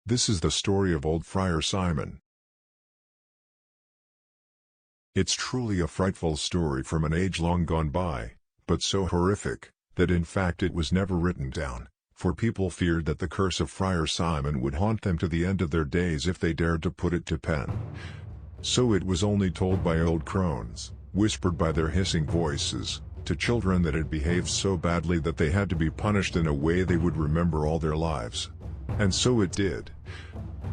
This is the story of old Friar Simon. It's truly a frightful story from an age long gone by, but so horrific, that in fact it was never written down, for people feared that the curse of Friar Simon would haunt them to the end of their days if they dared to put it to pen. So it was only told by old crones, whispered by their hissing voices, to children that had behaved so badly that they had to be punished in a way they would remember all their lives. And so it did.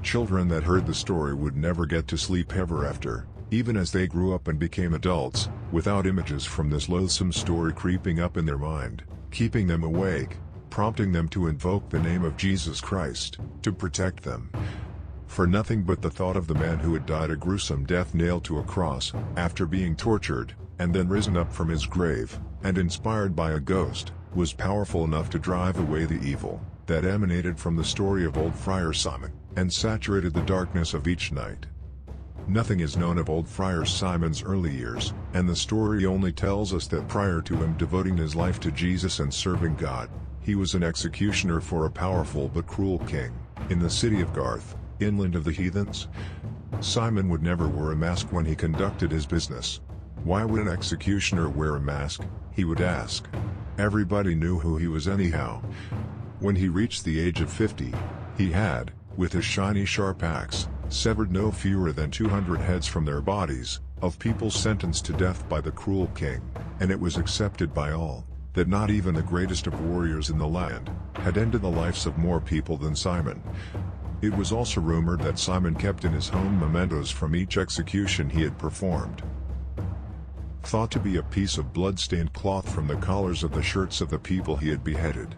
Children that heard the story would never get to sleep ever after, even as they grew up and became adults, without images from this loathsome story creeping up in their mind, keeping them awake, prompting them to invoke the name of Jesus Christ, to protect them. For nothing but the thought of the man who had died a gruesome death nailed to a cross, after being tortured, and then risen up from his grave, and inspired by a ghost, was powerful enough to drive away the evil that emanated from the story of old Friar Simon, and saturated the darkness of each night. Nothing is known of old Friar Simon's early years, and the story only tells us that prior to him devoting his life to Jesus and serving God, he was an executioner for a powerful but cruel king, in the city of Garth, inland of the heathens. Simon would never wear a mask when he conducted his business. Why would an executioner wear a mask, he would ask. Everybody knew who he was anyhow. When he reached the age of 50, he had, with his shiny sharp axe, severed no fewer than 200 heads from their bodies, of people sentenced to death by the cruel king, and it was accepted by all, that not even the greatest of warriors in the land, had ended the lives of more people than Simon. It was also rumored that Simon kept in his home mementos from each execution he had performed. Thought to be a piece of blood-stained cloth from the collars of the shirts of the people he had beheaded.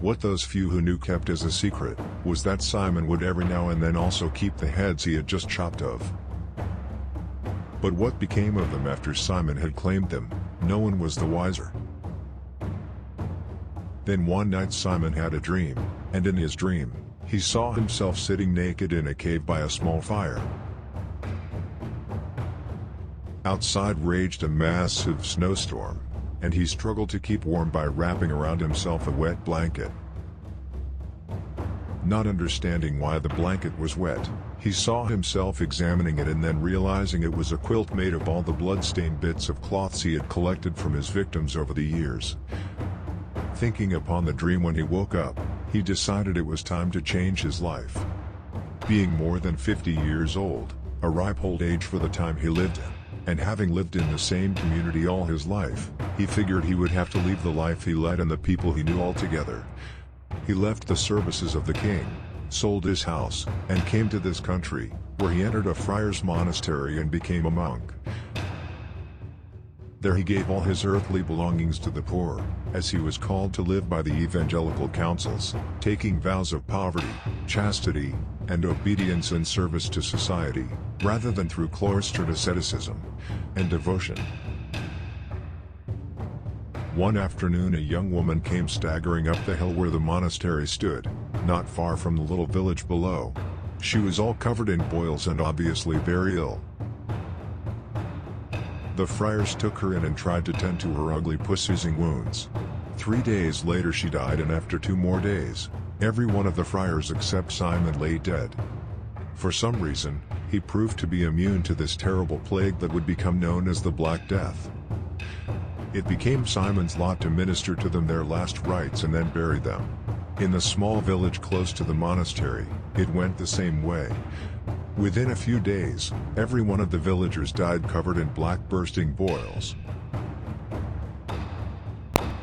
What those few who knew kept as a secret, was that Simon would every now and then also keep the heads he had just chopped of. But what became of them after Simon had claimed them, no one was the wiser. Then one night Simon had a dream, and in his dream, he saw himself sitting naked in a cave by a small fire. Outside raged a massive snowstorm, and he struggled to keep warm by wrapping around himself a wet blanket. Not understanding why the blanket was wet, he saw himself examining it and then realizing it was a quilt made of all the blood-stained bits of cloths he had collected from his victims over the years. Thinking upon the dream when he woke up, he decided it was time to change his life. Being more than 50 years old, a ripe old age for the time he lived in, and having lived in the same community all his life, he figured he would have to leave the life he led and the people he knew altogether. He left the services of the king, sold his house, and came to this country, where he entered a friar's monastery and became a monk. There he gave all his earthly belongings to the poor, as he was called to live by the evangelical counsels, taking vows of poverty, chastity, and obedience in service to society, rather than through cloistered asceticism and devotion. One afternoon a young woman came staggering up the hill where the monastery stood, not far from the little village below. She was all covered in boils and obviously very ill. The friars took her in and tried to tend to her ugly puss-oozing wounds. 3 days later she died, and after 2 more days, every one of the friars except Simon lay dead. For some reason, he proved to be immune to this terrible plague that would become known as the Black Death. It became Simon's lot to minister to them their last rites and then bury them. In the small village close to the monastery, it went the same way. Within a few days, every one of the villagers died covered in black bursting boils.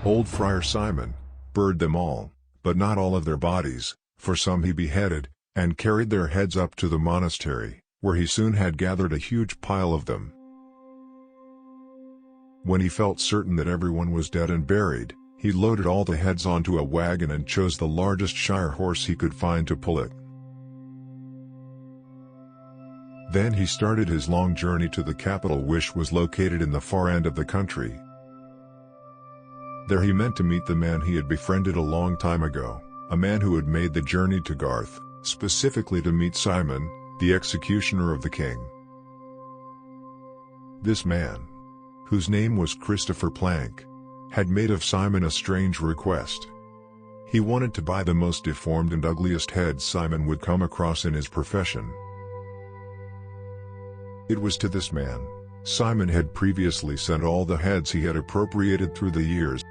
Old Friar Simon buried them all, but not all of their bodies, for some he beheaded, and carried their heads up to the monastery, where he soon had gathered a huge pile of them. When he felt certain that everyone was dead and buried, he loaded all the heads onto a wagon and chose the largest shire horse he could find to pull it. Then he started his long journey to the capital, which was located in the far end of the country. There he meant to meet the man he had befriended a long time ago, a man who had made the journey to Garth, specifically to meet Simon, the executioner of the king. This man, whose name was Christopher Plank, had made of Simon a strange request. He wanted to buy the most deformed and ugliest head Simon would come across in his profession. It was to this man Simon had previously sent all the heads he had appropriated through the years.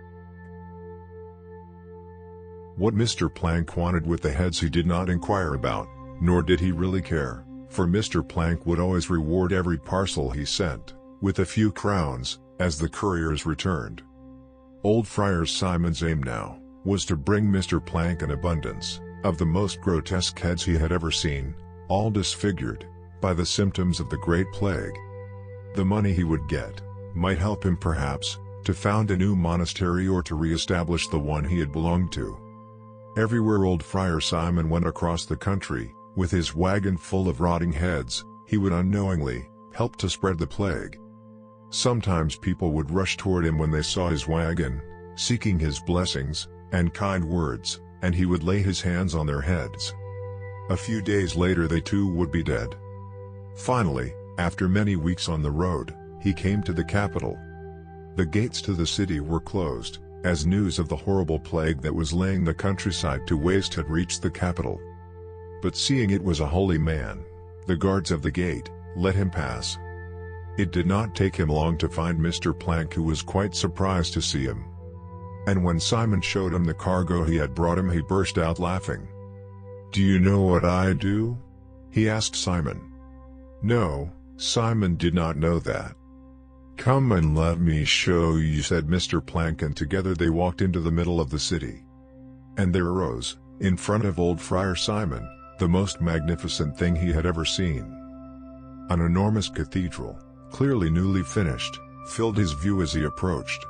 What Mr. Plank wanted with the heads he did not inquire about, nor did he really care, for Mr. Plank would always reward every parcel he sent with a few crowns, as the couriers returned. Old Friar Simon's aim now was to bring Mr. Plank an abundance of the most grotesque heads he had ever seen, all disfigured by the symptoms of the Great Plague. The money he would get might help him perhaps to found a new monastery or to re-establish the one he had belonged to. Everywhere old Friar Simon went across the country, with his wagon full of rotting heads, he would unknowingly help to spread the plague. Sometimes people would rush toward him when they saw his wagon, seeking his blessings and kind words, and he would lay his hands on their heads. A few days later they too would be dead. Finally, after many weeks on the road, he came to the capital. The gates to the city were closed, as news of the horrible plague that was laying the countryside to waste had reached the capital. But seeing it was a holy man, the guards of the gate let him pass. It did not take him long to find Mr. Plank, who was quite surprised to see him. And when Simon showed him the cargo he had brought him, he burst out laughing. "Do you know what I do?" he asked Simon. No, Simon did not know that. "Come and let me show you," said Mr. Plank, and together they walked into the middle of the city. And there arose, in front of old Friar Simon, the most magnificent thing he had ever seen. An enormous cathedral, clearly newly finished, filled his view as he approached.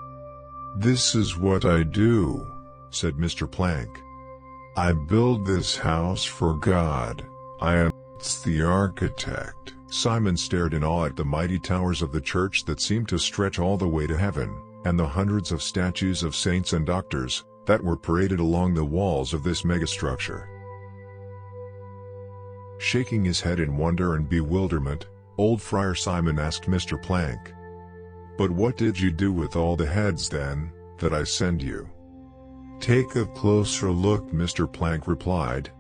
"This is what I do," said Mr. Plank. "I build this house for God. I am the architect." Simon stared in awe at the mighty towers of the church that seemed to stretch all the way to heaven, and the hundreds of statues of saints and doctors that were paraded along the walls of this megastructure. Shaking his head in wonder and bewilderment, old Friar Simon asked Mr. Plank, "But what did you do with all the heads then, that I send you?" "Take a closer look," Mr. Plank replied.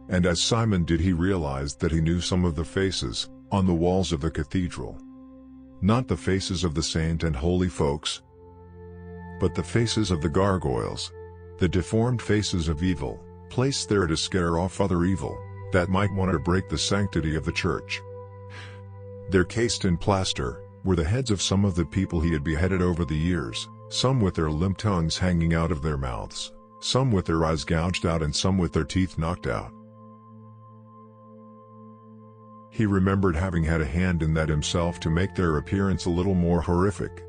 And as Simon did, he realized that he knew some of the faces on the walls of the cathedral. Not the faces of the saint and holy folks, but the faces of the gargoyles, the deformed faces of evil, placed there to scare off other evil that might want to break the sanctity of the church. There, cased in plaster, were the heads of some of the people he had beheaded over the years, some with their limp tongues hanging out of their mouths, some with their eyes gouged out, and some with their teeth knocked out. He remembered having had a hand in that himself to make their appearance a little more horrific.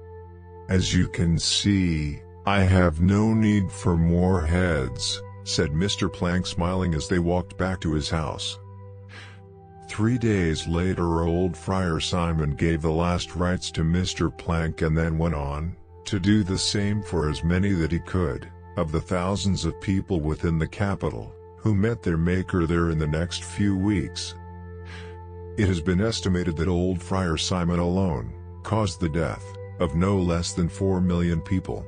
"As you can see, I have no need for more heads," said Mr. Plank, smiling as they walked back to his house. 3 days later old Friar Simon gave the last rites to Mr. Plank and then went on to do the same for as many that he could, of the thousands of people within the capital, who met their Maker there in the next few weeks. It has been estimated that old Friar Simon alone caused the death of no less than 4 million people.